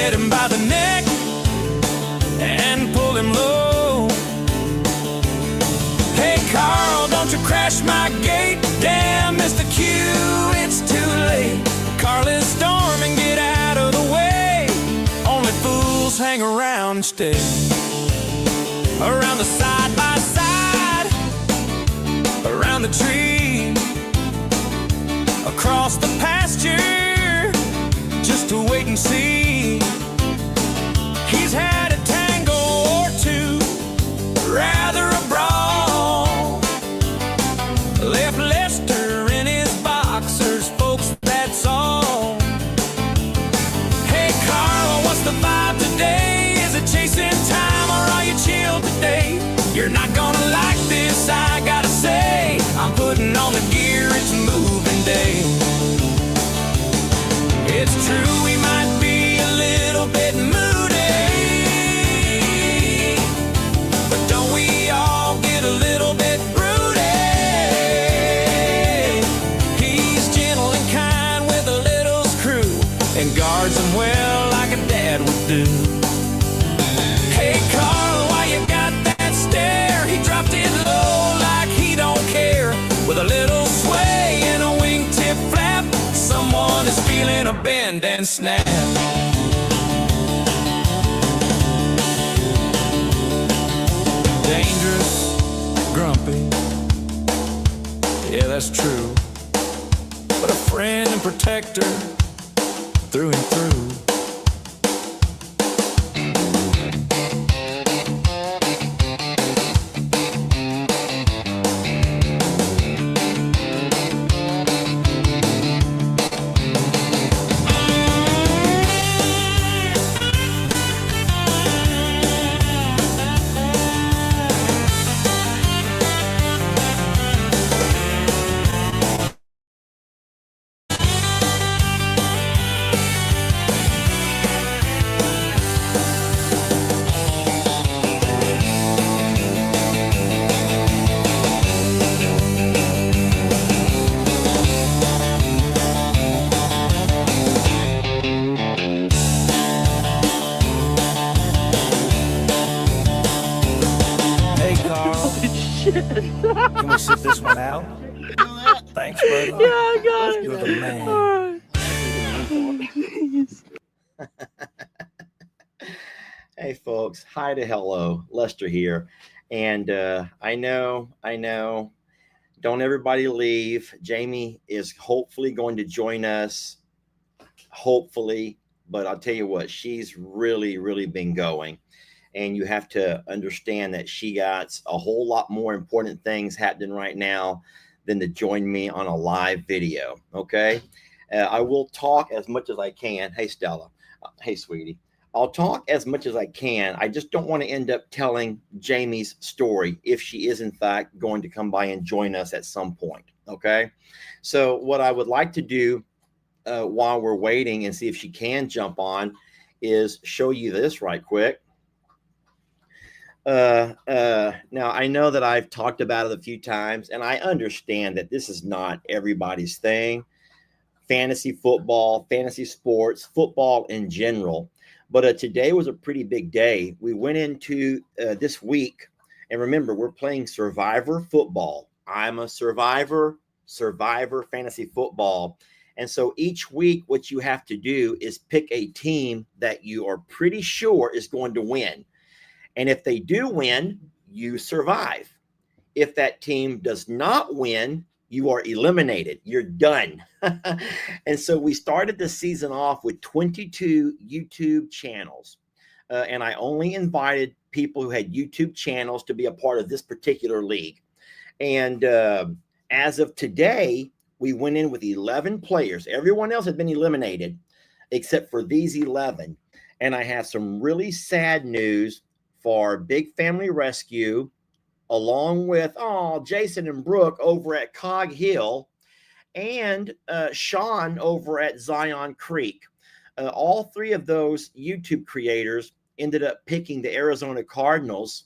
get him by the neck and pull him low. Hey Carl, don't you crash my gate. Damn, Mr. Q, it's too late. Carl is storming, get out of the way. Only fools hang around and stay. Around the side by side, around the tree, across the pasture, just to wait and see. He's had a tango or two, rather a brawl. Left Lester in his boxers, folks, that's all. Hey Carl, what's the vibe today? Is it chasing time or are you chill today? You're not gonna like this, I gotta say. I'm putting on the gear, it's moving day. It's true, we might be a little bit moody, but don't we all get a little bit broody? He's gentle and kind with a little screw, and guards them well like a dad would do. Hey Carl, why you got that stare? He dropped it low like he don't care. With a little sway and a wingtip flap, someone is feeling a bend and snap. Dangerous, grumpy, yeah, that's true, but a friend and protector through and through. Can we sit this one out? Thanks, brother. Yeah, I got it. You're the man. Hey, folks. Hi to hello. Lester here. And I know. Don't everybody leave. Jamie is hopefully going to join us. Hopefully. But I'll tell you what, she's really been going. And you have to understand that she got a whole lot more important things happening right now than to join me on a live video. Okay. I will talk as much as I can. Hey, Stella. Hey, sweetie. I'll talk as much as I can. I just don't want to end up telling Jamie's story if she is in fact going to come by and join us at some point. Okay. So what I would like to do while we're waiting and see if she can jump on is show you this right quick. Now I know that I've talked about it a few times, and I understand that this is not everybody's thing. Fantasy football, fantasy sports, football in general. But today was a pretty big day. We went into this week, and remember, we're playing Survivor football. I'm a Survivor fantasy football. And so each week, what you have to do is pick a team that you are pretty sure is going to win. And if they do win, you survive. If that team does not win, you are eliminated. You're done. And so we started the season off with 22 YouTube channels. And I only invited people who had YouTube channels to be a part of this particular league. And as of today, we went in with 11 players. Everyone else had been eliminated except for these 11. And I have some really sad news for Big Family Rescue, along with Jason and Brooke over at Cog Hill, and Sean over at Zion Creek. All three of those YouTube creators ended up picking the Arizona Cardinals,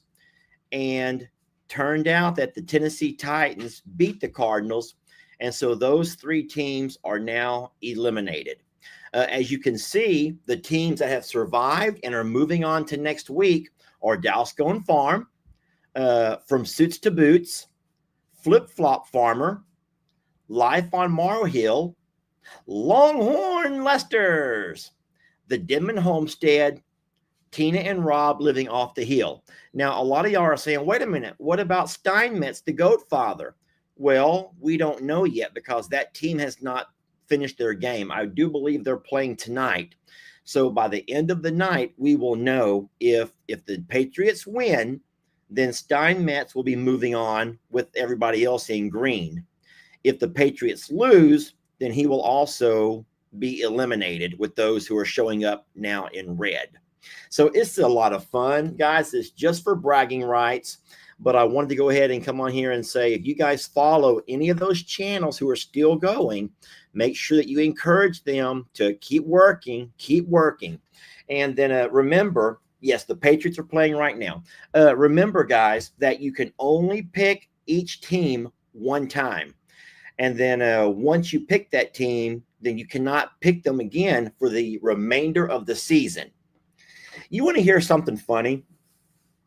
and turned out that the Tennessee Titans beat the Cardinals, and so those three teams are now eliminated. As you can see, the teams that have survived and are moving on to next week are Dallas Going Farm, From Suits to Boots, Flip Flop Farmer, Life on Morrow Hill, Longhorn Lesters, the Denman Homestead, Tina and Rob living off the hill. Now, a lot of y'all are saying, wait a minute, what about Steinmetz, the goat father? Well, we don't know yet because that team has not finished their game. I do believe they're playing tonight. So by the end of the night, we will know if the Patriots win, then Steinmetz will be moving on with everybody else in green. If the Patriots lose, then he will also be eliminated with those who are showing up now in red. So it's a lot of fun, guys. It's just for bragging rights. But I wanted to go ahead and come on here and say, if you guys follow any of those channels who are still going, make sure that you encourage them to keep working, keep working. And then remember, yes, the Patriots are playing right now. Remember, guys, that you can only pick each team one time. And then once you pick that team, then you cannot pick them again for the remainder of the season. You want to hear something funny?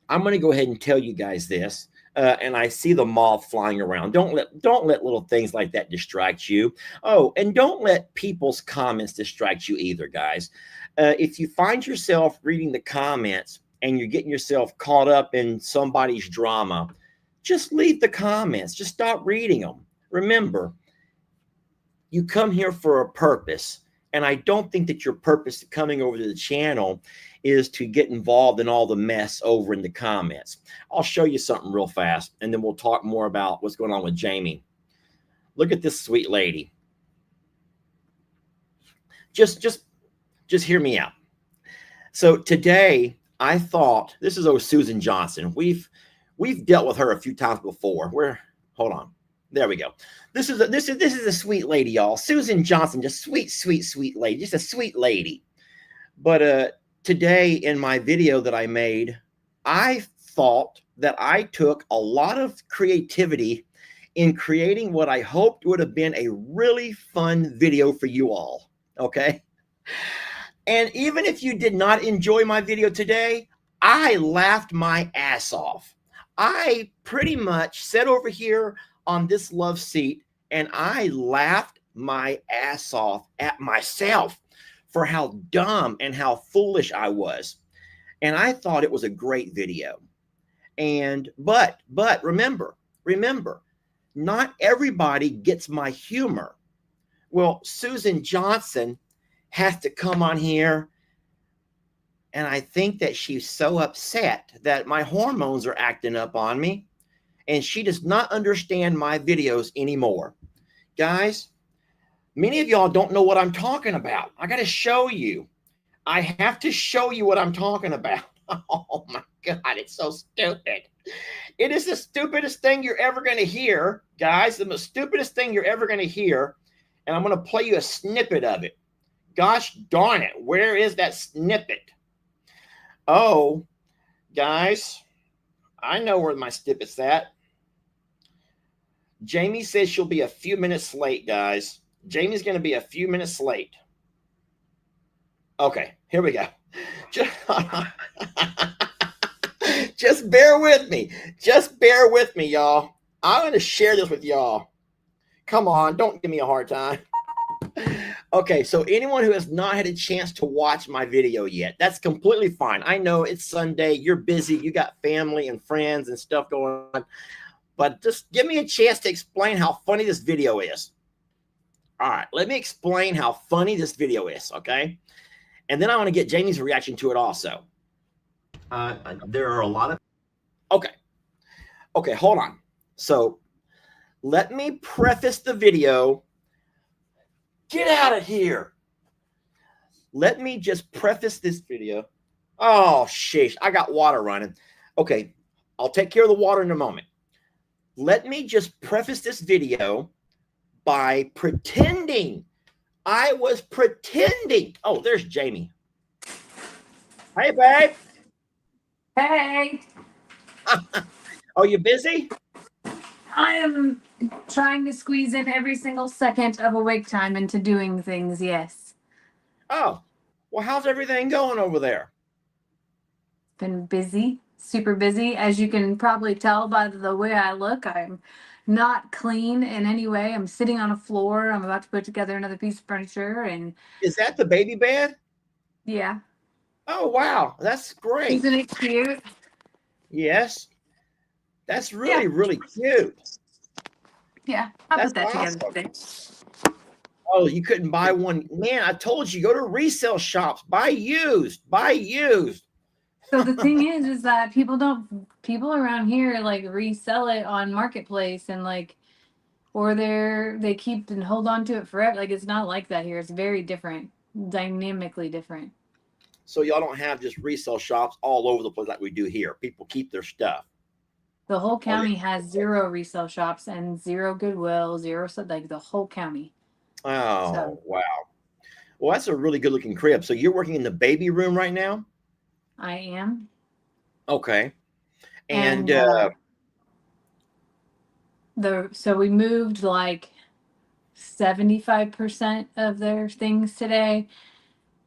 I'm going to go ahead and tell you guys this. And I see the moth flying around. Don't let little things like that distract you. Oh, and don't let people's comments distract you either, guys. If you find yourself reading the comments and you're getting yourself caught up in somebody's drama, just leave the comments. Just stop reading them. Remember, you come here for a purpose. And I don't think that your purpose of coming over to the channel is to get involved in all the mess over in the comments. I'll show you something real fast, and then we'll talk more about what's going on with Jamie. Look at this sweet lady. Just hear me out. So today, I thought, this is Susan Johnson. We've dealt with her a few times before. Hold on. There we go. This is a sweet lady, y'all. Susan Johnson, just sweet lady, just a sweet lady. But today in my video that I made, I thought that I took a lot of creativity in creating what I hoped would have been a really fun video for you all. Okay. And even if you did not enjoy my video today, I laughed my ass off. I pretty much sat over here on this love seat and I laughed my ass off at myself for how dumb and how foolish I was. And I thought it was a great video. And but remember, not everybody gets my humor. Well, Susan Johnson has to come on here, and I think that she's so upset that my hormones are acting up on me, and she does not understand my videos anymore. Guys, many of y'all don't know what I'm talking about. I got to show you. I have to show you what I'm talking about. Oh my God, it's so stupid. It is the stupidest thing you're ever going to hear, guys. The most stupidest thing you're ever going to hear. And I'm going to play you a snippet of it. Gosh darn it. Where is that snippet? Oh, guys, I know where my snippet's at. Jamie says she'll be a few minutes late, guys. Jamie's going to be a few minutes late. Okay, here we go. Just bear with me. Just bear with me, y'all. I'm going to share this with y'all. Come on, don't give me a hard time. Okay, so anyone who has not had a chance to watch my video yet, that's completely fine. I know it's Sunday. You're busy. You got family and friends and stuff going on. But just give me a chance to explain how funny this video is. All right, let me explain how funny this video is, okay? And then I want to get Jamie's reaction to it also. There are a lot of... Okay, hold on. So let me preface the video. Get out of here. Let me just preface this video. Oh, sheesh, I got water running. Okay, I'll take care of the water in a moment. Let me just preface this video by pretending. I was pretending. Oh, there's Jamie. Hey, babe. Hey. Are you busy? I am trying to squeeze in every single second of awake time into doing things, yes. Oh, well, how's everything going over there? Been busy, super busy. As you can probably tell by the way I look, I'm not clean in any way. I'm sitting on a floor. I'm about to put together another piece of furniture, and Is that the baby bed? yeah, Oh, wow. That's great. isn't it cute? Yes. That's Yeah, really, really cute. yeah. I'll That's put that together awesome. today. Oh, you couldn't buy one. Man, I told you, go to resale shops, buy used, buy used. So the thing is that people around here like resell it on marketplace and like or they keep and hold on to it forever. Like it's not like that here. It's very different, dynamically different. So y'all don't have just resale shops all over the place like we do here. People keep their stuff. The whole Or they, county has zero resale shops and zero Goodwill, zero like the whole county. So oh, wow. Well, that's a really good looking crib. So you're working in the baby room right now? I am, Okay. And and the so we moved like 75% of their things today,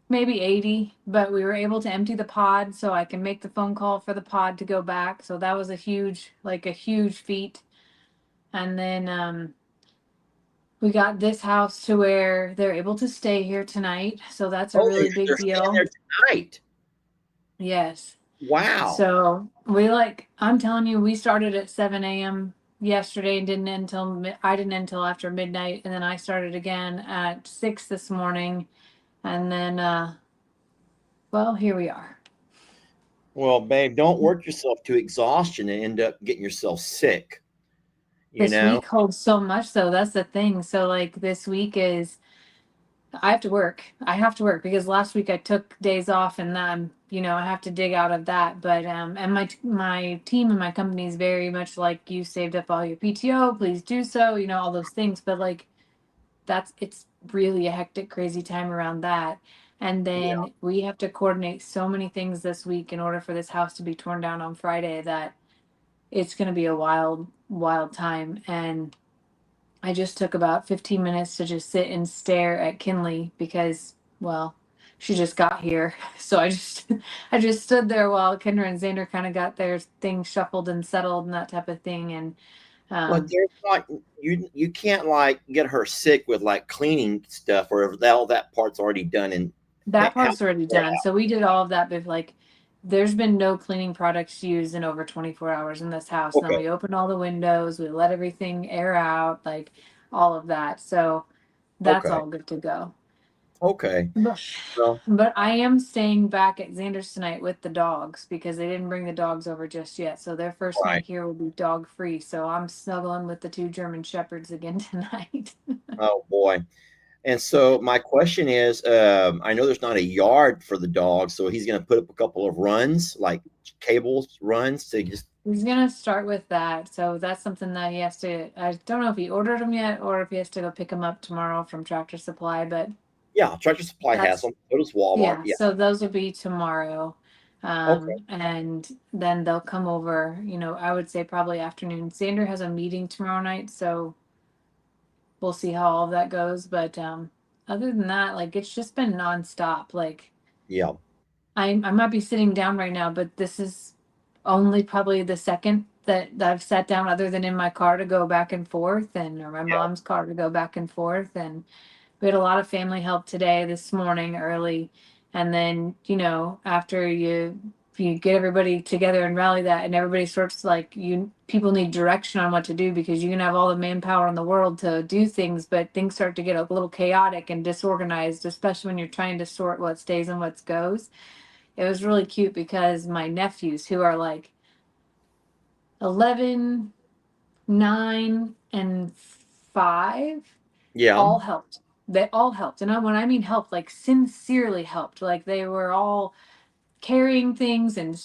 maybe 80, but we were able to empty the pod so I can make the phone call for the pod to go back. So that was a huge feat. And then we got this house to where they're able to stay here tonight. So that's a oh, really big they're staying deal. there tonight. Yes. Wow. So I'm telling you, we started at 7 a.m. yesterday and didn't end until I didn't end until after midnight. And then I started again at 6 this morning. And then, well, here we are. Well, babe, don't work yourself to exhaustion and end up getting yourself sick. You This know? week holds so much, though. That's the thing. So, like, this week is I have to work. I have to work because last week I took days off, and I have to dig out of that. But and my team and my company is very much like you saved up all your PTO. Please do so. All those things. But like it's really a hectic, crazy time around that. And Yeah. then we have to coordinate so many things this week in order for this house to be torn down on Friday that it's going to be a wild, wild time. And I just took about 15 minutes to just sit and stare at Kinley because, well, she just got here. So I just stood there while Kendra and Xander kind of got their things shuffled and settled and that type of thing. And But um, there's not you can't like get her sick with like cleaning stuff or if all that part's already done and that how part's already done. So we did all of that, but like, there's been no cleaning products used in over 24 hours in this house. And then okay, we opened all the windows, we let everything air out, like all of that. So that's okay, all good to go. okay. But, Well, but I am staying back at Xander's tonight with the dogs because they didn't bring the dogs over just yet. So their first right. night here will be dog free. So I'm snuggling with the two German shepherds again tonight. Oh boy. And so my question is, I know there's not a yard for the dog, so he's going to put up a couple of runs, like cables runs, to just He's gonna start with that. So that's something that he has to. I don't know if he ordered them yet or if he has to go pick them up tomorrow from Tractor Supply, but yeah. Tractor Supply has that's them. So does Walmart. yeah. Yeah. So those will be tomorrow. Okay. And then they'll come over, I would say probably afternoon. Xander has a meeting tomorrow night, so we'll see how all of that goes. But other than that, like it's just been nonstop. Like Yeah. I might be sitting down right now, but this is only probably the second that I've sat down other than in my car to go back and forth and or my Yeah. mom's car to go back and forth. And we had a lot of family help today this morning early. And then, after you get everybody together and rally that and everybody sorts like people need direction on what to do because you can have all the manpower in the world to do things, but things start to get a little chaotic and disorganized, especially when you're trying to sort what stays and what goes. It was really cute because my nephews, who are like 11, 9, and 5, Yeah. all helped. They all helped. And when I mean helped, like sincerely helped. Like they were all carrying things and,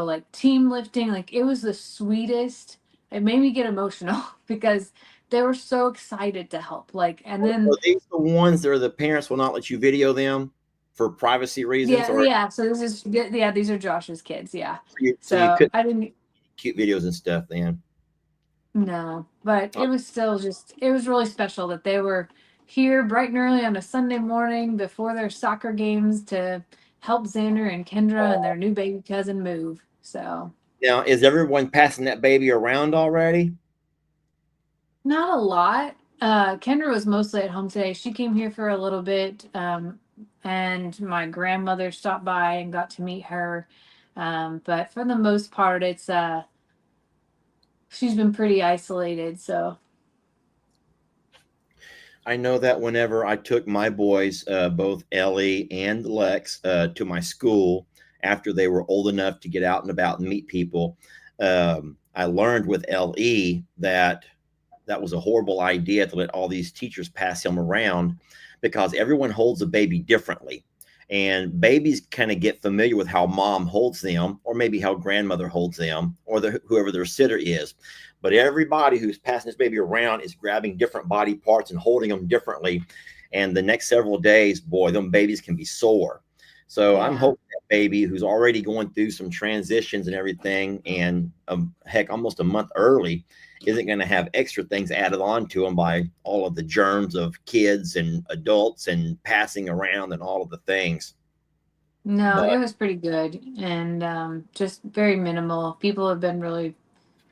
like team lifting. Like it was the sweetest. It made me get emotional because they were so excited to help. Like, and Are then, these the ones that are the parents will not let you video them for privacy reasons, yeah, or yeah. So yeah, these are Josh's kids. Yeah. so you So couldn't I didn't, cute videos and stuff then? No, but Oh, it was still it was really special that they were here bright and early on a Sunday morning before their soccer games to help Xander and Kendra and their new baby cousin move. So Now, is everyone passing that baby around already? not a lot. Kendra was mostly at home today. She came here for a little bit, and my grandmother stopped by and got to meet her. But for the most part, it's she's been pretty isolated. So I know that whenever I took my boys, both Ellie and Lex, to my school after they were old enough to get out and about and meet people, I learned with LE that that was a horrible idea to let all these teachers pass him around because everyone holds a baby differently. And babies kind of get familiar with how mom holds them, or maybe how grandmother holds them, or whoever their sitter is. But everybody who's passing this baby around is grabbing different body parts and holding them differently. And the next several days, boy, them babies can be sore. So I'm yeah. hoping that baby who's already going through some transitions and everything, and heck, almost a month early, isn't going to have extra things added on to them by all of the germs of kids and adults and passing around and all of the things. No, But it was pretty good and just very minimal. People have been really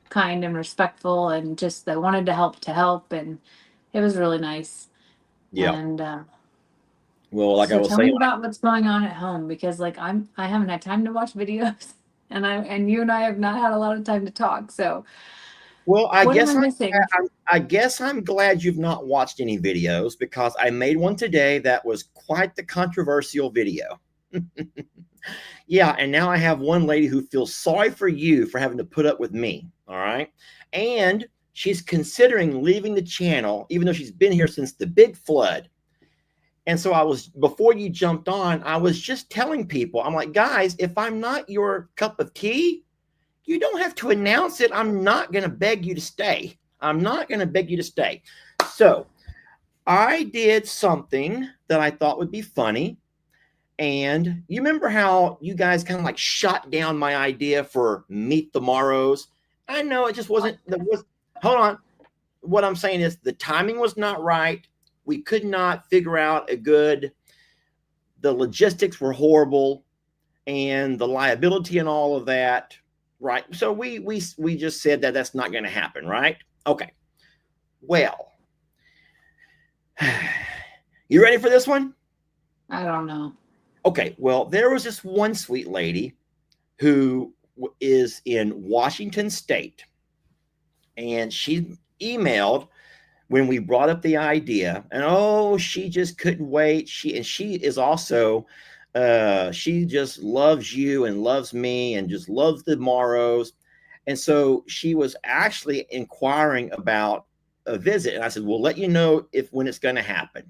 kind and respectful and just they wanted to help and it was really nice. yeah, And well, like I so was tell saying, me about what's going on at home because like I haven't had time to watch videos and you and I have not had a lot of time to talk. So well, what am I missing? I guess I'm glad you've not watched any videos because I made one today that was quite the controversial video. Yeah, and now I have one lady who feels sorry for you for having to put up with me. All right. And she's considering leaving the channel, even though she's been here since the big flood. And so before you jumped on, I was just telling people, I'm like, guys, if I'm not your cup of tea, you don't have to announce it. I'm not going to beg you to stay. I'm not going to beg you to stay. So I did something that I thought would be funny. And you remember how you guys kind of like shot down my idea for Meet the Morrows? I know it just wasn't, hold on. What I'm saying is the timing was not right. We could not figure out the logistics were horrible and the liability and all of that. Right. So we just said that that's not going to happen. Right. Okay. Well, you ready for this one? I don't know. Okay. Well, there was this one sweet lady who is in Washington State, and she emailed when we brought up the idea, and oh, she just couldn't wait. She is also she just loves you and loves me and just loves the Morrows. And so she was actually inquiring about a visit. And I said, we'll let you know when it's going to happen.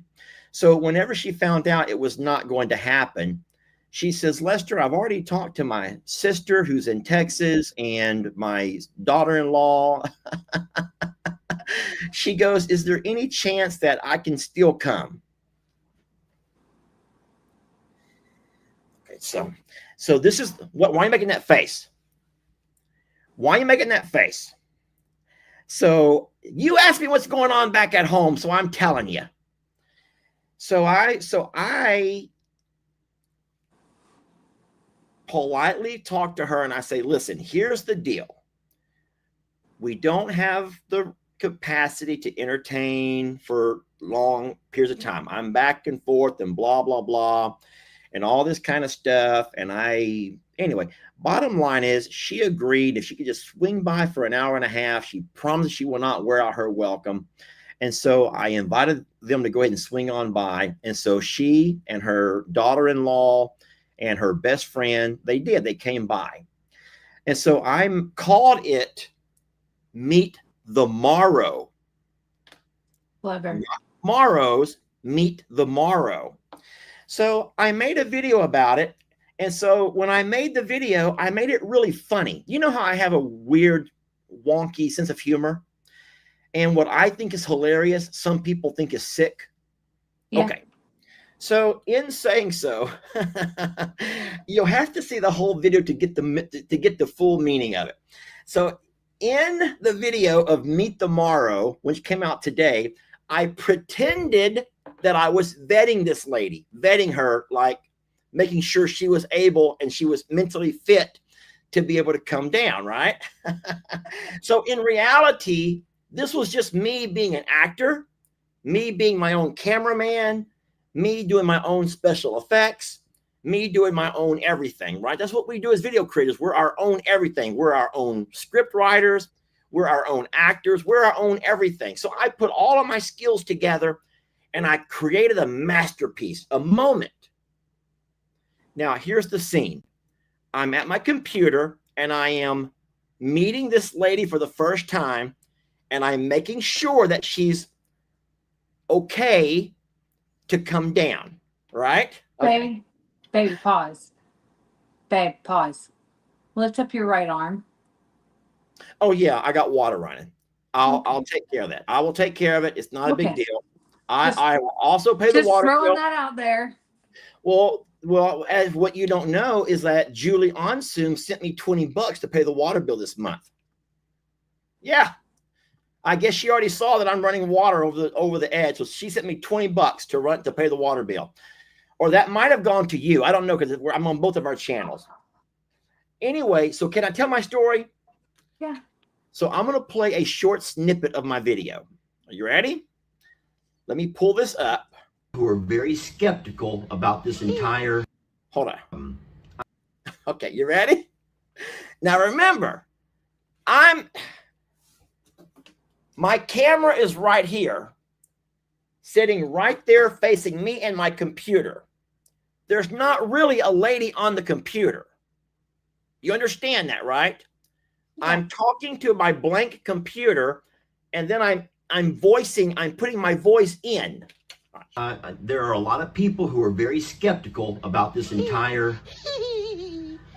So whenever she found out it was not going to happen, she says, Lester, I've already talked to my sister who's in Texas and my daughter-in-law. She goes, is there any chance that I can still come? Okay, so this is why are you making that face? Why are you making that face? So you asked me what's going on back at home, so I'm telling you. So I politely talk to her and I say, listen, here's the deal. We don't have the capacity to entertain for long periods of time. I'm back and forth and blah, blah, blah, and all this kind of stuff. And anyway, bottom line is she agreed if she could just swing by for an hour and a half. She promised she will not wear out her welcome. And so I invited them to go ahead and swing on by. And so she and her daughter-in-law and her best friend, they came by. And so I called it Meet the Morrow. Clever. Morrows, Meet the Morrow. So I made a video about it. And so when I made the video, I made it really funny. You know how I have a weird, wonky sense of humor? And what I think is hilarious, some people think is sick. Yeah. Okay. So in saying so, you'll have to see the whole video to get the full meaning of it. So in the video of Meet the Morrow, which came out today, I pretended that I was vetting this lady, vetting her, like making sure she was able and she was mentally fit to be able to come down, right? So in reality, this was just me being an actor, me being my own cameraman, me doing my own special effects, me doing my own everything, right? That's what we do as video creators. We're our own everything. We're our own script writers. We're our own actors. We're our own everything. So I put all of my skills together and I created a masterpiece, a moment. Now, here's the scene. I'm at my computer and I am meeting this lady for the first time, and I'm making sure that she's okay to come down, right? Okay. Baby, pause. Babe, pause. Lift up your right arm. Oh yeah, I got water running. I'll take care of that. I will take care of it. It's not a big deal. I will also pay the water bill. Just throwing that out there. Well, as what you don't know is that Julie Onsum sent me $20 to pay the water bill this month. Yeah, I guess she already saw that I'm running water over the edge, so she sent me $20 to pay the water bill. Or that might have gone to you. I don't know, because I'm on both of our channels. Anyway, so can I tell my story? Yeah. So I'm going to play a short snippet of my video. Are you ready? Let me pull this up. Who are very skeptical about this entire... Hold on. Okay, you ready? Now remember, my camera is right here, sitting right there facing me and my computer. There's not really a lady on the computer. You understand that, right? Yeah. I'm talking to my blank computer, and then I'm putting my voice in. There are a lot of people who are very skeptical about this entire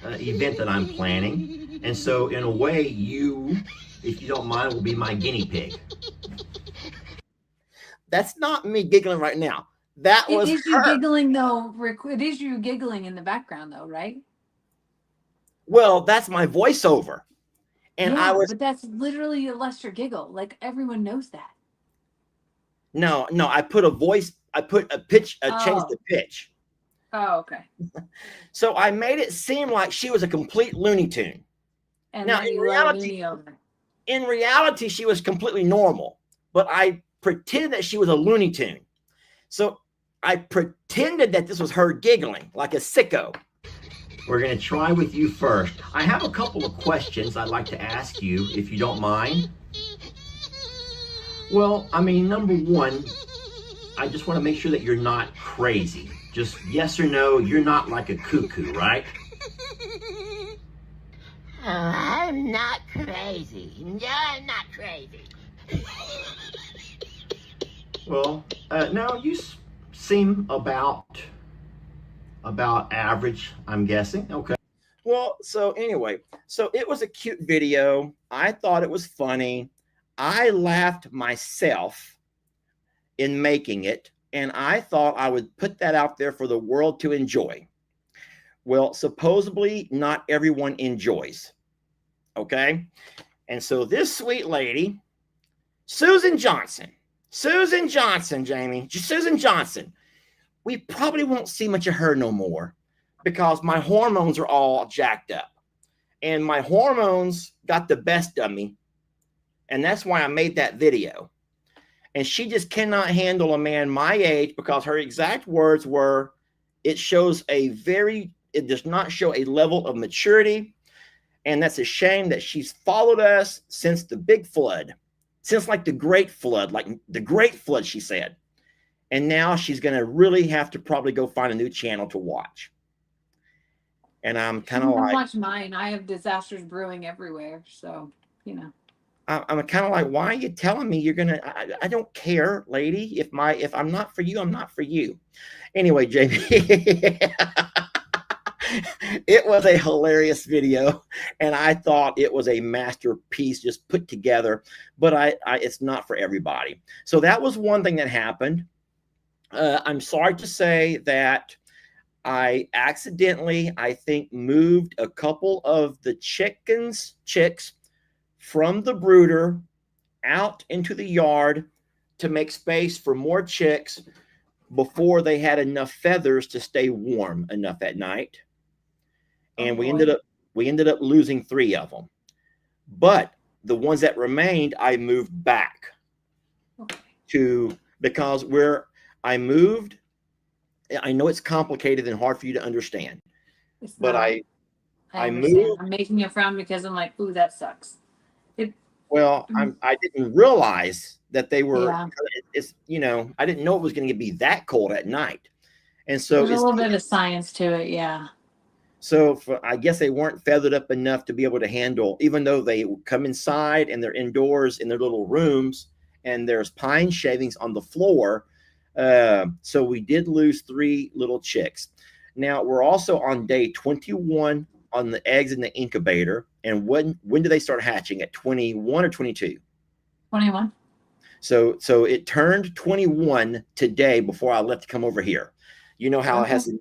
event that I'm planning. And so in a way, you, if you don't mind, will be my guinea pig. That's not me giggling right now. That was her. It is you giggling, though. It is you giggling in the background, though, right? Well, that's my voiceover. And yeah, but that's literally a Lester giggle. Like, everyone knows that. No, I put a pitch, changed the pitch. Oh, okay. So I made it seem like she was a complete Looney Tune. And now in reality, she was completely normal, but I pretended that she was a Looney Tune. So I pretended that this was her giggling like a sicko. We're going to try with you first. I have a couple of questions I'd like to ask you, if you don't mind. Well, I mean, number one, I just want to make sure that you're not crazy. Just yes or no, you're not like a cuckoo, right? Oh, I'm not crazy. No, I'm not crazy. Well, no, you seem about average, I'm guessing. Okay. Well, so anyway, so it was a cute video. I thought it was funny. I laughed myself in making it, and I thought I would put that out there for the world to enjoy. Well, supposedly not everyone enjoys. Okay. And so this sweet lady, Susan Johnson, Jamie, Susan Johnson, we probably won't see much of her no more because my hormones are all jacked up, and my hormones got the best of me. And that's why I made that video. And she just cannot handle a man my age, because her exact words were, it does not show a level of maturity. And that's a shame that she's followed us since the big flood, since like the great flood, she said. And now she's going to really have to probably go find a new channel to watch. And I'm kind of like, watch mine. I have disasters brewing everywhere. So, you know. I'm kind of like, why are you telling me you're gonna? I don't care, lady. If I'm not for you, I'm not for you. Anyway, Jamie, it was a hilarious video, and I thought it was a masterpiece just put together. But it's not for everybody. So that was one thing that happened. I'm sorry to say that I accidentally, I think, moved a couple of the chicks from the brooder out into the yard to make space for more chicks before they had enough feathers to stay warm enough at night. And we ended up losing 3 of them. But the ones that remained, I moved back to, because where I moved, I know it's complicated and hard for you to understand, but I understand. moved. I'm making you frown because I'm like, ooh, that sucks. Well, I didn't realize that they were. Yeah. It's I didn't know it was going to be that cold at night, and so There's a little bit of science to it, yeah. So I guess they weren't feathered up enough to be able to handle, even though they come inside and they're indoors in their little rooms and there's pine shavings on the floor. So we did lose 3 little chicks. Now we're also on day 21 on the eggs in the incubator. And when do they start hatching? At 21 or 22? 21. So it turned 21 today before I left to come over here. You know how it has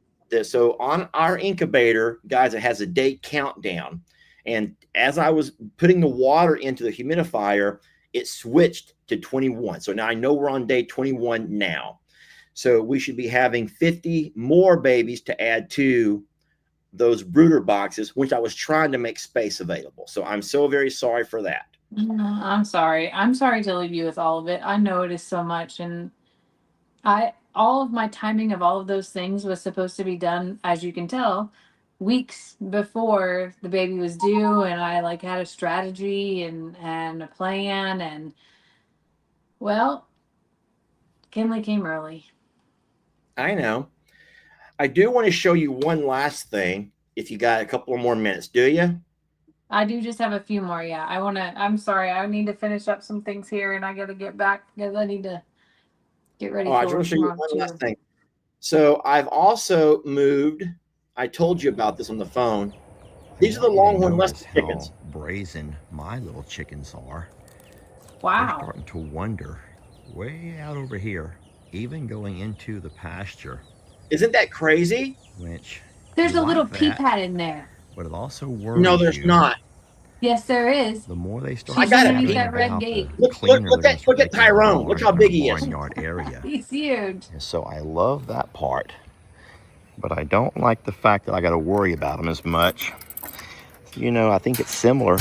so on our incubator, guys, it has a day countdown. And as I was putting the water into the humidifier, it switched to 21. So now I know we're on day 21 now. So we should be having 50 more babies to add to those brooder boxes, which I was trying to make space available. So I'm so very sorry for that. I'm sorry. I'm sorry to leave you with all of it. I know it is so much. And all of my timing of all of those things was supposed to be done, as you can tell, weeks before the baby was due. And I had a strategy and a plan. And well, Kinley came early. I know. I do want to show you one last thing. If you got a couple of more minutes, do you? I do just have a few more. Yeah. I'm sorry. I need to finish up some things here and I got to get back because I need to get ready I for just want to show you one too. last thing. So I've also moved. I told you about this on the phone. These are the Longhorn Leicester chickens. How brazen my little chickens are. Wow. They're starting to wonder way out over here, even going into the pasture. Isn't that crazy? Which there's a little pea pad in there. But it also worries No, there's you. not. Yes, there is. The more they start I got it. Underneath that red gate. Look at Tyrone. Look how big he is. Barnyard area. He's huge. And so I love that part, but I don't like the fact that I got to worry about them as much. I think it's similar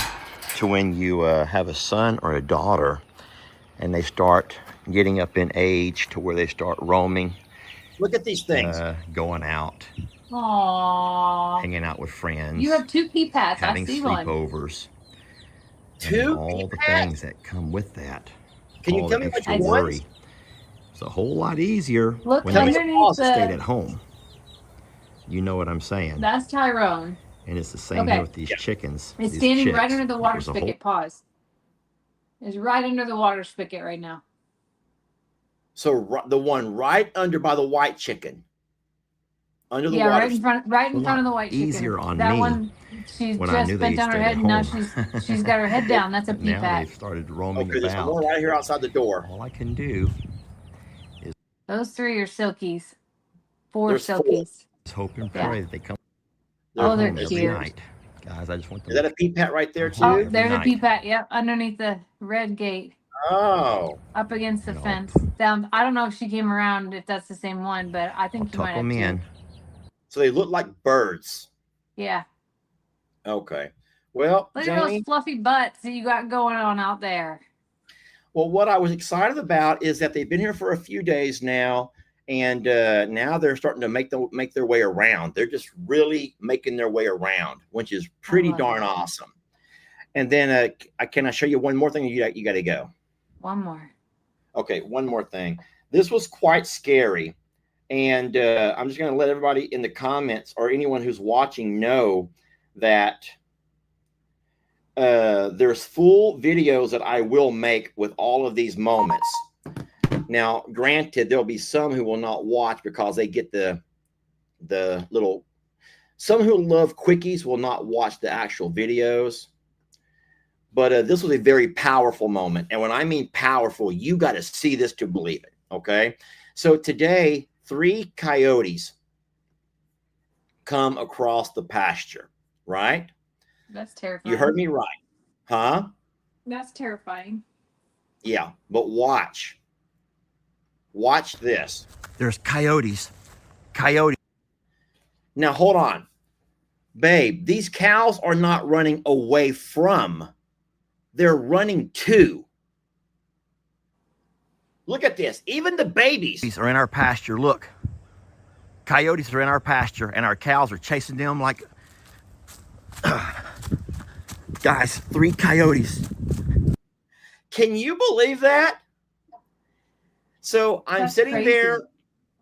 to when you have a son or a daughter and they start getting up in age to where they start roaming. Look at these things. Going out. Aww. Hanging out with friends. You have 2 pea pads. Having I see sleepovers. One. 2 all the things that come with that. Can you tell me what you worry. want? It's a whole lot easier Look when they underneath stayed at home. You know what I'm saying? That's Tyrone. And it's the same here with these chickens. It's these standing chicks. right under the water spigot. Pause. It's right under the water spigot right now. So the one right under by the white chicken. Under the water. right in front of the white chicken. Easier on that me. one, she's when just bent down her head and now she's got her head down. That's a pea now pad. they've started roaming Okay, there's about. one right here outside the door. All I can do is those 3 are silkies. 4 There's silkies. hope and pray that they come They're home cute. every night. Guys, I just want them. Is that a pea pat right there too? Oh, there's a pea pad. Yep, underneath the red gate. Oh. Up against the fence. Down. I don't know if she came around, if that's the same one, but I think you might Tuck have them in. two. So they look like birds. Yeah. Okay. Well, Look at those Jamie, fluffy butts that you got going on out there. well, what I was excited about is that they've been here for a few days now, and now they're starting to make their way around. They're just really making their way around, which is pretty darn awesome. And then, can I show you one more thing? You got to go. One more. Okay, one more thing. This was quite scary. And I'm just going to let everybody in the comments or anyone who's watching know that there's full videos that I will make with all of these moments. Now, granted, there'll be some who will not watch because they get the little, some who love quickies will not watch the actual videos. But this was a very powerful moment. And when I mean powerful, you got to see this to believe it. Okay. So today, 3 coyotes come across the pasture, right? That's terrifying. You heard me right. Huh? That's terrifying. Yeah. But watch. Watch this. There's coyotes. Coyotes. Now, hold on. Babe, these cows are not running away from. They're running to. Look at this. Even the babies Are in our pasture. Look. Coyotes are in our pasture, and our cows are chasing them like... Guys, 3 coyotes. Can you believe that? So I'm That's sitting crazy. there,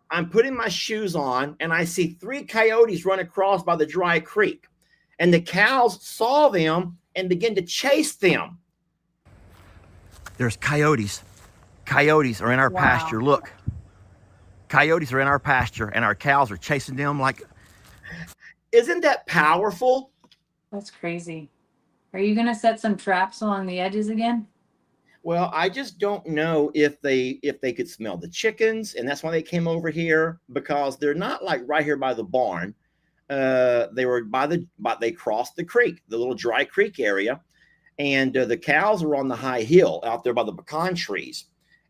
I'm putting my shoes on, and I see 3 coyotes run across by the dry creek. And the cows saw them and began to chase them. There's coyotes. Coyotes are in our Wow. pasture. Look. Coyotes are in our pasture, and our cows are chasing them like... Isn't that powerful? That's crazy. Are you gonna set some traps along the edges again? Well, I just don't know if they could smell the chickens, and that's why they came over here, because they're not like right here by the barn. They were they crossed the creek, the little dry creek area, and the cows were on the high hill out there by the pecan trees.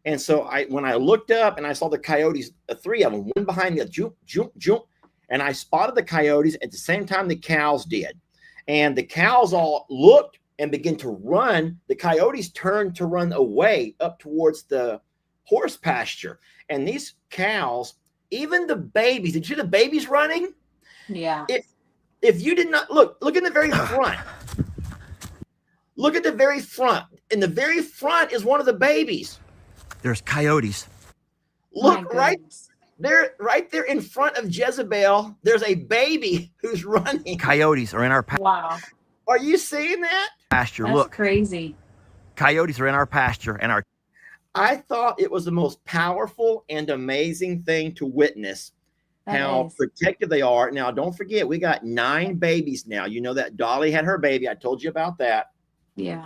And so when I looked up and I saw the coyotes, 3 of them, one behind the jump, jump, jump, and I spotted the coyotes at the same time the cows did. And the cows all looked and began to run. The coyotes turned to run away up towards the horse pasture. And these cows, even the babies, did you see the babies running? Yeah. If you did not look in the very front. Look at the very front. In the very front is one of the babies. There's coyotes. Look right there in front of Jezebel. There's a baby who's running. Coyotes are in our Wow. Are you seeing that? pasture. That's Look. crazy. Coyotes are in our pasture, and our... I thought it was the most powerful and amazing thing to witness. How protective they are. Now, don't forget, we got 9 babies now. You know that Dolly had her baby. I told you about that. Yeah.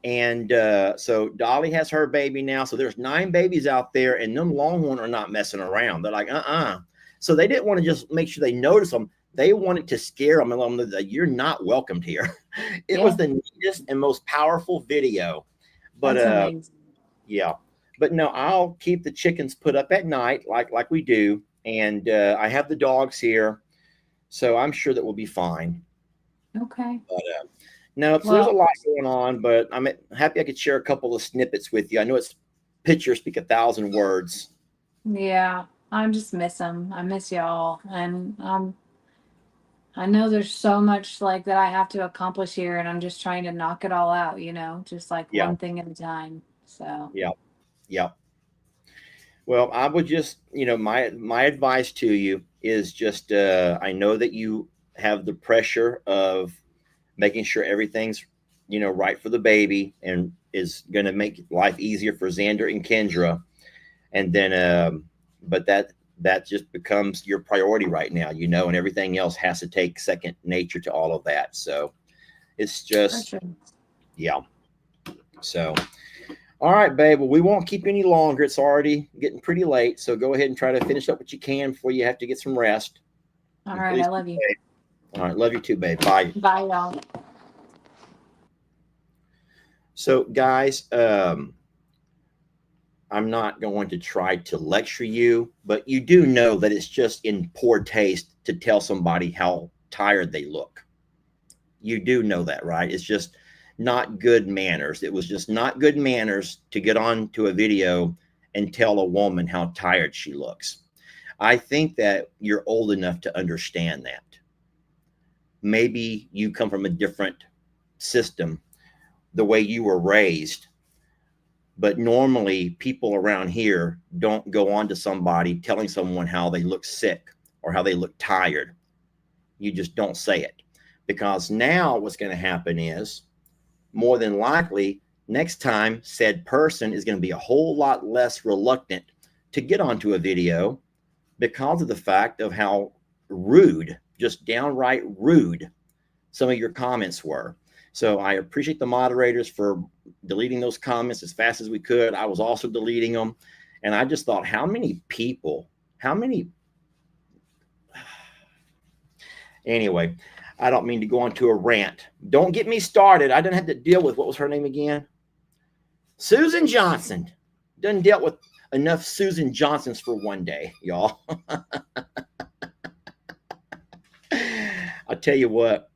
And so Dolly has her baby now. So there's 9 babies out there, and them Longhorn are not messing around. They're like, So they didn't want to just make sure they notice them. They wanted to scare them and let them know that you're not welcomed here. It was the neatest and most powerful video. But yeah. But no, I'll keep the chickens put up at night like we do. And I have the dogs here. So I'm sure that we'll be fine. Okay. But no, so there's a lot going on, but I'm happy I could share a couple of snippets with you. I know it's pictures speak 1,000 words. Yeah, I just miss them. I miss y'all, and I know there's so much like that I have to accomplish here, and I'm just trying to knock it all out. Just like one thing at a time. So yeah. Well, I would just, my advice to you is just, I know that you have the pressure of making sure everything's, right for the baby and is going to make life easier for Xander and Kendra. And then, but that just becomes your priority right now, and everything else has to take second nature to all of that. So it's just, yeah. So, all right, babe. Well, we won't keep you any longer. It's already getting pretty late. So go ahead and try to finish up what you can before you have to get some rest. All right. I love you. Babe. All right. Love you too, babe. Bye. Bye, y'all. So, guys, I'm not going to try to lecture you, but you do know that it's just in poor taste to tell somebody how tired they look. You do know that, right? It's just not good manners. It was just not good manners to get on to a video and tell a woman how tired she looks. I think that you're old enough to understand that. Maybe you come from a different system, the way you were raised. But normally people around here don't go on to somebody telling someone how they look sick or how they look tired. You just don't say it, because now what's going to happen is, more than likely, next time said person is going to be a whole lot less reluctant to get onto a video because of the fact of how rude, just downright rude, some of your comments were. So I appreciate the moderators for deleting those comments as fast as we could. I was also deleting them. And I just thought, anyway, I don't mean to go on to a rant. Don't get me started. I didn't have to deal with, what was her name again? Susan Johnson. Didn't deal with enough Susan Johnsons for one day, y'all. I'll tell you what,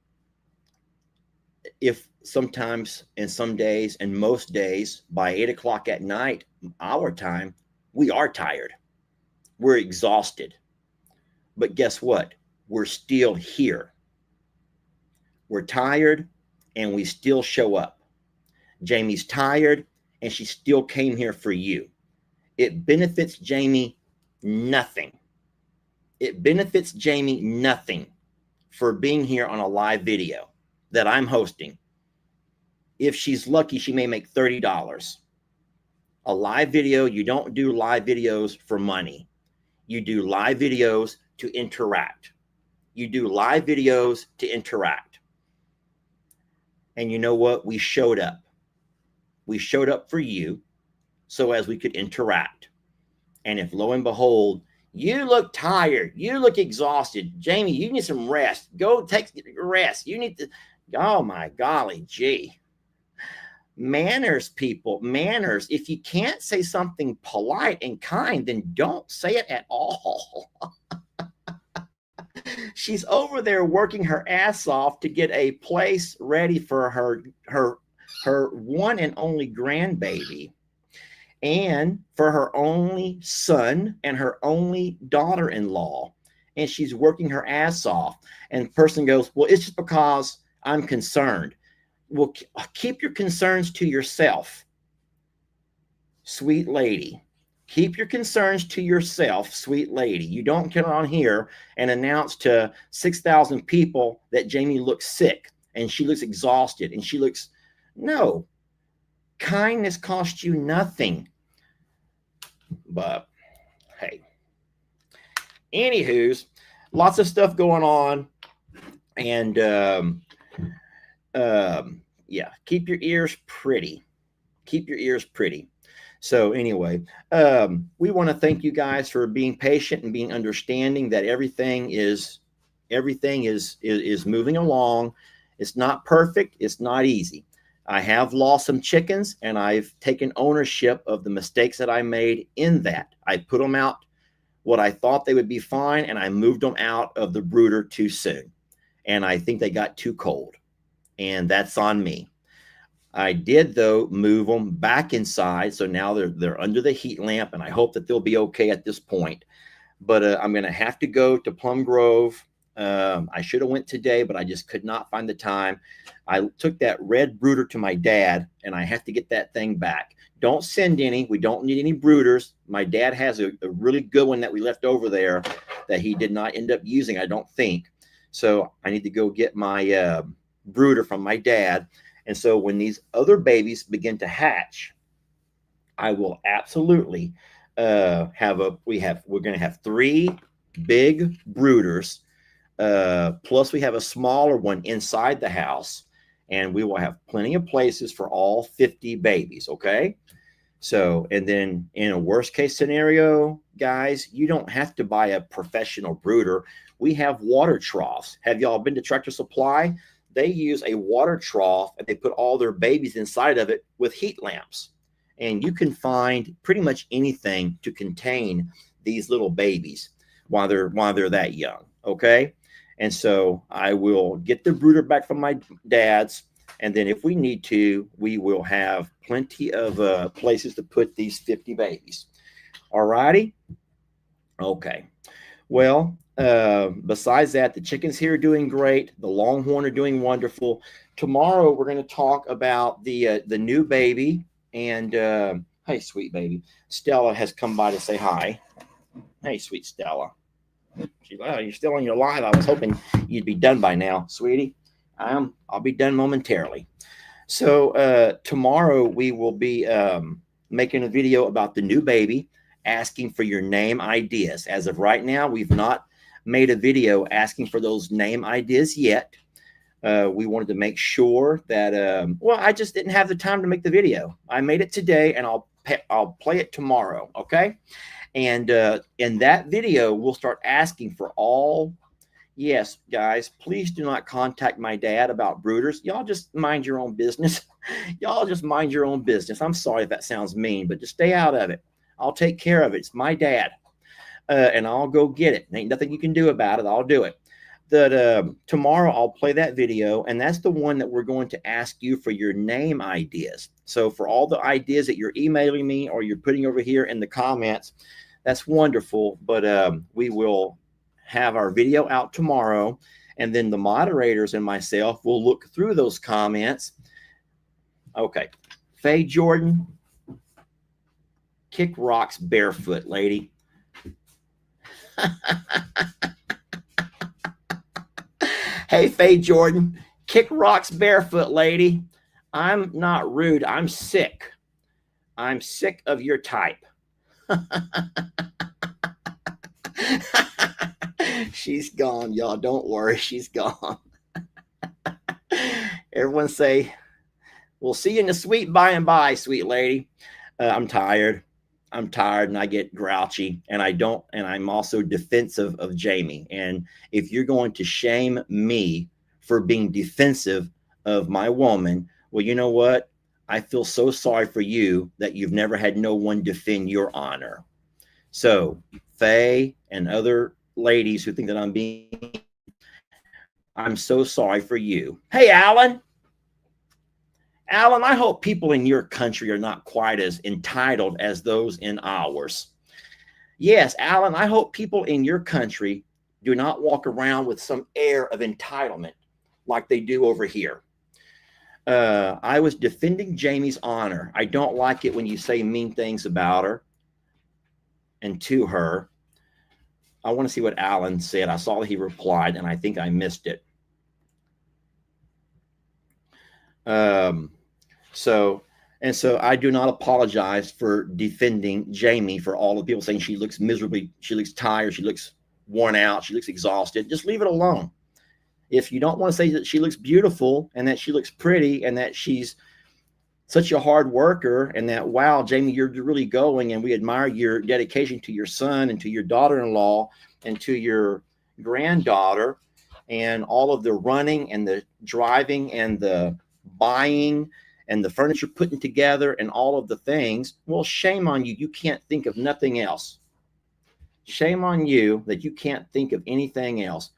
if sometimes and some days and most days by 8 o'clock at night, our time, we are tired. We're exhausted. But guess what? We're still here. We're tired and we still show up. Jamie's tired and she still came here for you. It benefits Jamie nothing. It benefits Jamie nothing for being here on a live video that I'm hosting. If she's lucky, she may make $30. A live video, you don't do live videos for money. You do live videos to interact. You do live videos to interact. And you know what? We showed up. We showed up for you so as we could interact. And if lo and behold, you look tired, you look exhausted, Jamie, you need some rest. Go take rest. You need to, oh my golly gee. Manners, people, manners. If you can't say something polite and kind, then don't say it at all. She's over there working her ass off to get a place ready for her one and only grandbaby, and for her only son and her only daughter-in-law. And she's working her ass off. And the person goes, well, it's just because I'm concerned. Well, keep your concerns to yourself, sweet lady. Keep your concerns to yourself, sweet lady. You don't get on here and announce to 6,000 people that Jamie looks sick and she looks exhausted and she looks, no. Kindness costs you nothing. But, hey. Anywho's, lots of stuff going on. And, yeah, keep your ears pretty. Keep your ears pretty. So anyway, we want to thank you guys for being patient and being understanding that everything is moving along. It's not perfect. It's not easy. I have lost some chickens and I've taken ownership of the mistakes that I made in that. I put them out what I thought they would be fine, and I moved them out of the brooder too soon. And I think they got too cold, and that's on me. I did, though, move them back inside. So now they're under the heat lamp, and I hope that they'll be okay at this point. But I'm going to have to go to Plum Grove. I should have went today, but I just could not find the time. I took that red brooder to my dad, and I have to get that thing back. Don't send any. We don't need any brooders. My dad has a really good one that we left over there that he did not end up using, I don't think. So I need to go get my brooder from my dad. And so when these other babies begin to hatch, I will absolutely we're going to have 3 big brooders. Plus we have a smaller one inside the house, and we will have plenty of places for all 50 babies. Okay. So, and then in a worst case scenario, guys, you don't have to buy a professional brooder. We have water troughs. Have y'all been to Tractor Supply? They use a water trough and they put all their babies inside of it with heat lamps. And you can find pretty much anything to contain these little babies while they're that young. Okay. And so I will get the brooder back from my dad's. And then if we need to, we will have plenty of places to put these 50 babies. All righty. Okay. Well, besides that, the chickens here are doing great. The Longhorn are doing wonderful. Tomorrow, we're going to talk about the new baby. And hey, sweet baby. Stella has come by to say hi. Hey, sweet Stella. She's like, oh, you're still on your live. I was hoping you'd be done by now, sweetie. I'll be done momentarily. So tomorrow we will be making a video about the new baby, asking for your name ideas. As of right now, we've not made a video asking for those name ideas yet. We wanted to make sure that, well, I just didn't have the time to make the video. I made it today, and I'll play it tomorrow, okay? And in that video, we'll start asking for all. Yes, guys, please do not contact my dad about brooders. Y'all just mind your own business. Y'all just mind your own business. I'm sorry if that sounds mean, but just stay out of it. I'll take care of it. It's my dad. And I'll go get it. Ain't nothing you can do about it. I'll do it. Tomorrow I'll play that video, and that's the one that we're going to ask you for your name ideas. So for all the ideas that you're emailing me or you're putting over here in the comments, that's wonderful. But we will have our video out tomorrow, and then the moderators and myself will look through those comments. Okay. Faye Jordan, kick rocks barefoot, lady. Hey, Faye Jordan, kick rocks barefoot, lady. I'm not rude. I'm sick. I'm sick of your type. She's gone, y'all. Don't worry. She's gone. Everyone say, we'll see you in the sweet by and by, sweet lady. I'm tired. I'm tired and I get grouchy, and I'm also defensive of Jamie. And if you're going to shame me for being defensive of my woman, well, you know what? I feel so sorry for you that you've never had no one defend your honor. So Faye and other ladies who think that I'm so sorry for you. Hey, Alan, I hope people in your country are not quite as entitled as those in ours. Yes, Alan, I hope people in your country do not walk around with some air of entitlement like they do over here. I was defending Jamie's honor. I don't like it when you say mean things about her and to her. I want to see what Alan said. I saw that he replied, and I think I missed it. So I do not apologize for defending Jamie for all the people saying she looks miserably, she looks tired, she looks worn out, she looks exhausted. Just leave it alone. If you don't want to say that she looks beautiful and that she looks pretty and that she's such a hard worker and that, wow, Jamie, you're really going, and we admire your dedication to your son and to your daughter-in-law and to your granddaughter and all of the running and the driving and the buying and the furniture putting together and all of the things. Well, shame on you. You can't think of nothing else. Shame on you that you can't think of anything else.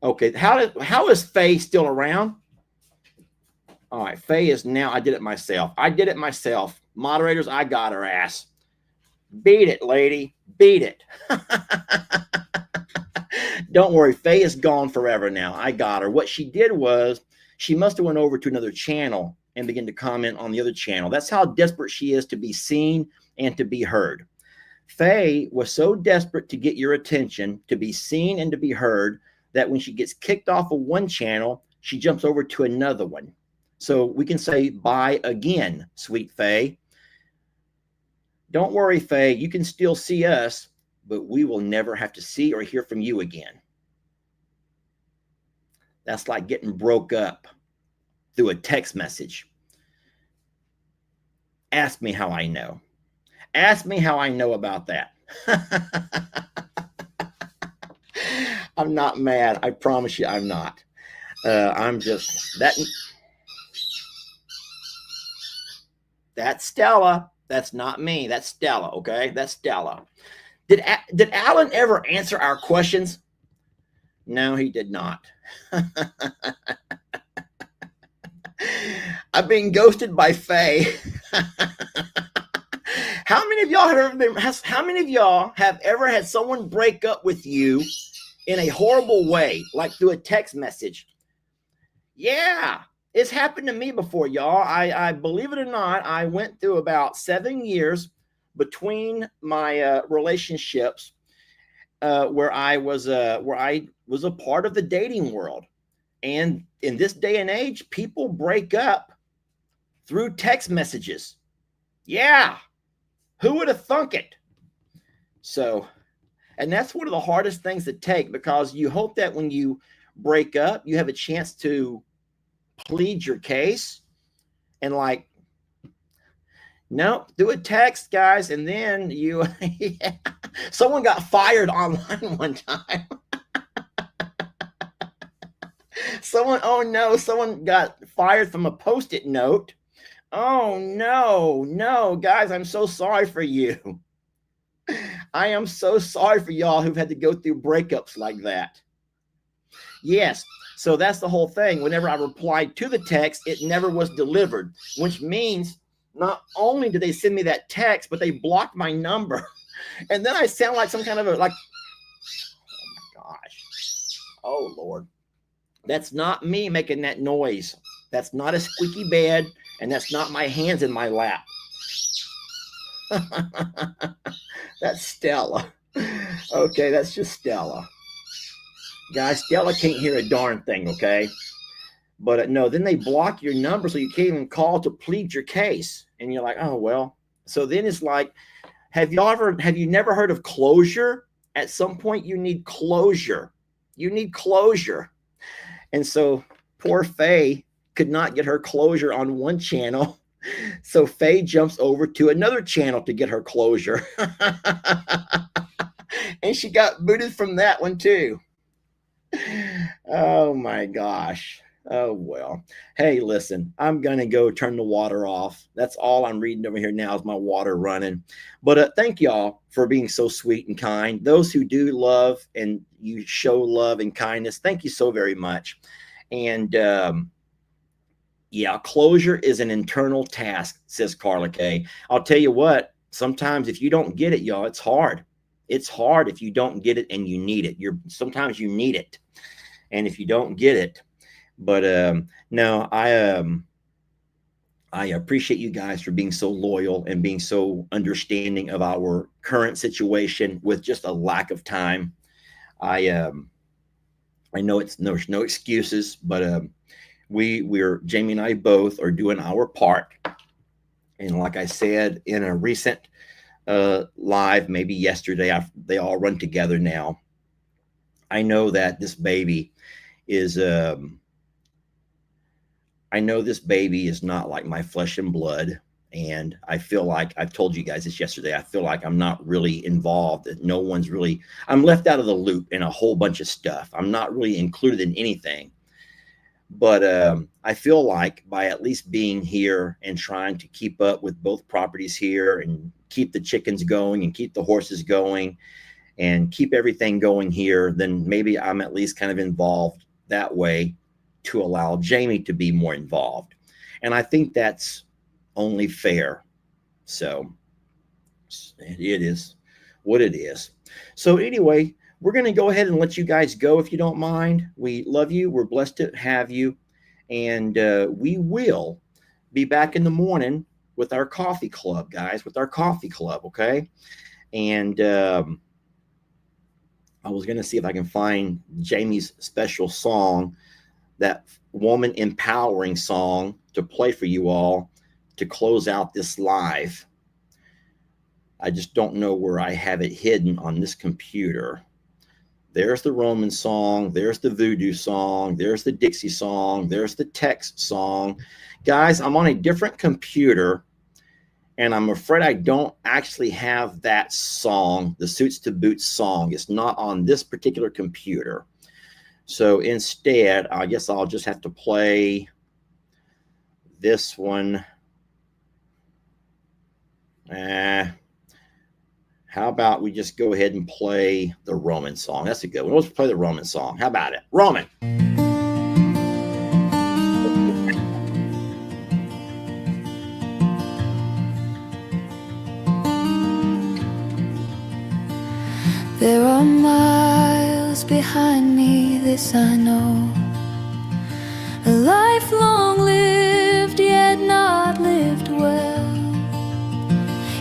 Okay, how is Faye still around? All right, Faye is now. I did it myself. Moderators, I got her ass. Beat it, lady. Beat it. Don't worry, Faye is gone forever now. I got her. What she did was she must have went over to another channel and began to comment on the other channel. That's how desperate she is to be seen and to be heard. Faye was so desperate to get your attention, to be seen and to be heard, that when she gets kicked off of one channel, she jumps over to another one. So we can say bye again, sweet Faye. Don't worry, Faye. You can still see us, but we will never have to see or hear from you again. That's like getting broke up through a text message. Ask me how I know. Ask me how I know about that. I'm not mad. I promise you I'm not. I'm just that. That's Stella. That's not me. That's Stella. Okay, that's Stella. Did Alan ever answer our questions? No, he did not. I've been ghosted by Faye. How many of y'all have ever had someone break up with you in a horrible way, like through a text message? Yeah, it's happened to me before, y'all. I believe it or not, I went through about 7 years between my relationships where I was a part of the dating world. And in this day and age, people break up through text messages. Yeah. Who would have thunk it? So, and that's one of the hardest things to take, because you hope that when you break up, you have a chance to plead your case and like, no, do a text, guys. And then you, yeah. Someone got fired online one time. Someone got fired from a Post-it note Oh, no, no, guys, I'm so sorry for you. I am so sorry for y'all who've had to go through breakups like that. Yes, so that's the whole thing. Whenever I replied to the text, it never was delivered, which means not only did they send me that text, but they blocked my number. And then I sound like some kind of like, oh my gosh. Oh, Lord. That's not me making that noise. That's not a squeaky bed, and that's not my hands in my lap. That's Stella. Okay, that's just Stella. Guys, Stella can't hear a darn thing, okay? But no, then they block your number so you can't even call to plead your case. And you're like, oh, well. So then it's like, have you never heard of closure? At some point, you need closure. You need closure. And so poor Faye could not get her closure on one channel. So Faye jumps over to another channel to get her closure. And she got booted from that one too. Oh my gosh. Oh, well. Hey, listen, I'm going to go turn the water off. That's all I'm reading over here now is my water running. But thank y'all for being so sweet and kind. Those who do love and you show love and kindness, thank you so very much. And yeah, closure is an internal task, says Carla K. I'll tell you what, sometimes if you don't get it, y'all, it's hard. It's hard if you don't get it and you need it. Sometimes you need it. And if you don't get it, but no, I appreciate you guys for being so loyal and being so understanding of our current situation with just a lack of time. I know there's no excuses, but we're Jamie and I both are doing our part. And like I said in a recent live, maybe yesterday, they all run together now. I know that this baby is I know this baby is not like my flesh and blood. And I feel like I've told you guys this yesterday. I feel like I'm not really involved. No one's really, I'm left out of the loop in a whole bunch of stuff. I'm not really included in anything. But I feel like by at least being here and trying to keep up with both properties here and keep the chickens going and keep the horses going and keep everything going here, then maybe I'm at least kind of involved that way to allow Jamie to be more involved. And I think that's only fair. So it is what it is. So anyway, we're going to go ahead and let you guys go if you don't mind. We love you. We're blessed to have you. And we will be back in the morning with our coffee club, guys, with our coffee club, okay? And I was going to see if I can find Jamie's special song, that woman empowering song, to play for you all to close out this live. I just don't know where I have it hidden on this computer. There's the Roman song. There's the voodoo song. There's the Dixie song. There's the text song. Guys, I'm on a different computer, and I'm afraid I don't actually have that song, the Suits to Boots song. It's not on this particular computer. So instead, I guess I'll just have to play this one. How about we just go ahead and play the Roman song? That's a good one. Let's play the Roman song. How about it? Roman. There are miles behind me, this I know. A life long lived, yet not lived well.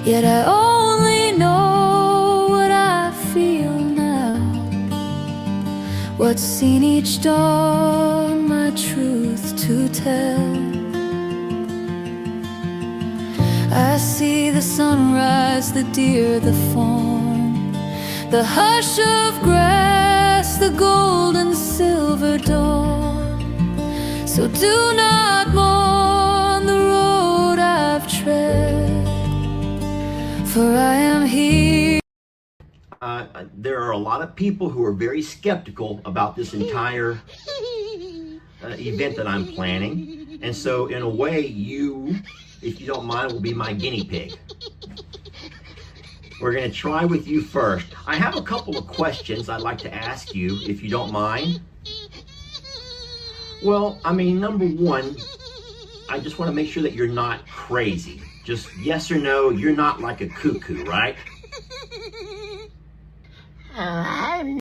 Yet I only know what I feel now. What's seen each dawn, my truth to tell. I see the sunrise, the deer, the fawn, the hush of grass, the gold and silver dawn. So do not mourn the road I've tread, for I am here. There are a lot of people who are very skeptical about this entire event that I'm planning. And so in a way, you if you don't mind, will be my guinea pig. We're going to try with you first. I have a couple of questions I'd like to ask you, if you don't mind. Well, I mean, number one, I just want to make sure that you're not crazy. Just yes or no, you're not like a cuckoo, right?